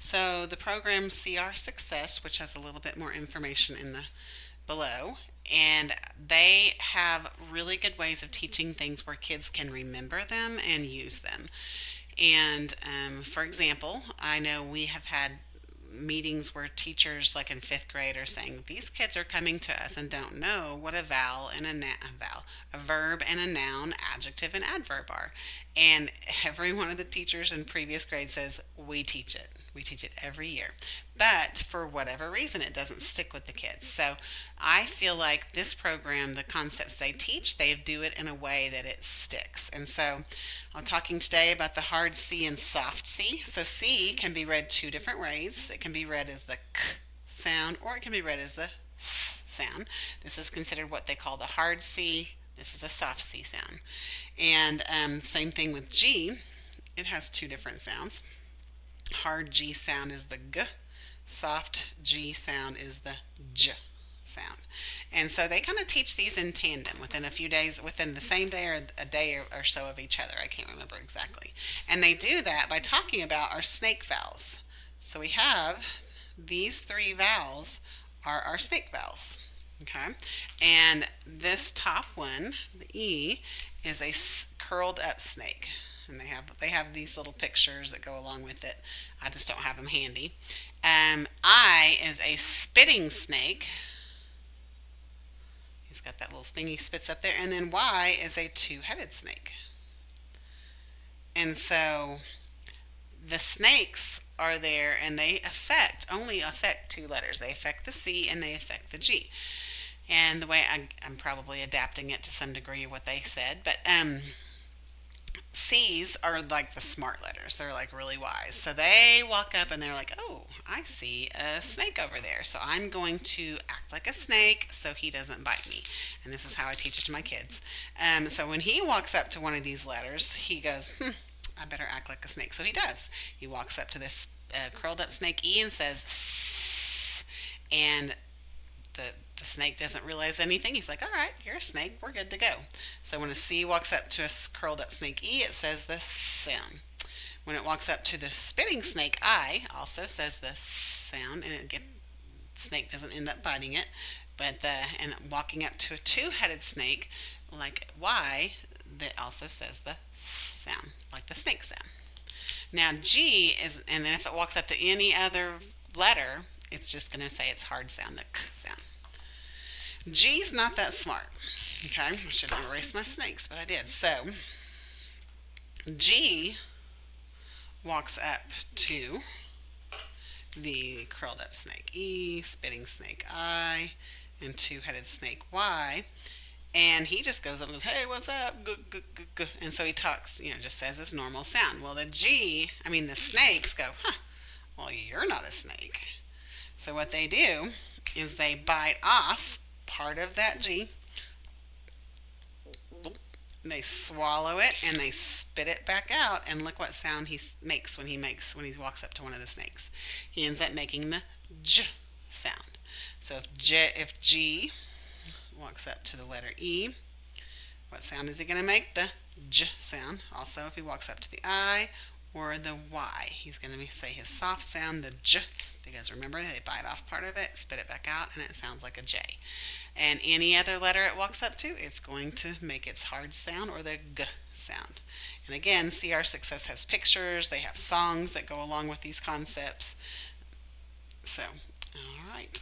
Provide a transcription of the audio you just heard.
So the program See Our Success, which has a little bit more information in the below, and they have really good ways of teaching things where kids can remember them and use them. And for example, I know we have had meetings where teachers, like in fifth grade, are saying these kids are coming to us and don't know what a vowel and a verb and a noun, adjective and adverb are. And every one of the teachers in previous grades says we teach it. We teach it every year. But for whatever reason, it doesn't stick with the kids. So I feel like this program, the concepts they teach, they do it in a way that it sticks. And so I'm talking today about the hard C and soft C. So C can be read two different ways. It can be read as the K sound, or it can be read as the S sound. This is considered what they call the hard C. This is the soft C sound. And same thing with G. It has two different sounds. Hard G sound is the G. Soft G sound is the J sound. And so they kind of teach these in tandem within a few days, within the same day or a day or so of each other. I can't remember exactly. And they do that by talking about our snake vowels. So we have these three vowels are our snake vowels. Okay. And this top one, the E, is a curled up snake. And they have these little pictures that go along with it. I just don't have them handy. I is a spitting snake. He's got that little thing he spits up there. And then Y is a two-headed snake. And so the snakes are there, and they only affect two letters. They affect the C and they affect the G. And the way I'm probably adapting it to some degree of what they said, but C's are like the smart letters. They're like really wise. So they walk up and they're like, oh, I see a snake over there. So I'm going to act like a snake so he doesn't bite me. And this is how I teach it to my kids. So when he walks up to one of these letters, he goes, I better act like a snake. So he does. He walks up to this curled up snake E and says, Sss, and the snake doesn't realize anything. He's like, all right, you're a snake. We're good to go. So when a C walks up to a curled up snake E, it says the sound. When it walks up to the spitting snake I, also says the sound, and snake doesn't end up biting it. And walking up to a two-headed snake like Y, that also says the sound, like the snake sound. Now G is, and then if it walks up to any other letter, it's just going to say its hard sound, the K sound. G's not that smart. Okay, I should have erased my snakes, but I did. So G walks up to the curled up snake E, spitting snake I, and two-headed snake Y. And he just goes up and goes, hey, what's up? Guh, guh, guh, guh. And so he talks, just says his normal sound. Well, the snakes go, well, you're not a snake. So what they do is they bite off part of that G. They swallow it and they spit it back out, and look what sound he makes when he walks up to one of the snakes. He ends up making the J sound. So if G walks up to the letter E, what sound is he going to make? The J sound. Also, if he walks up to the I or the Y, he's going to say his soft sound, the J, because remember, they bite off part of it, spit it back out, and it sounds like a J. And any other letter it walks up to, it's going to make its hard sound, or the G sound. And again, See Our Success has pictures. They have songs that go along with these concepts. So, all right.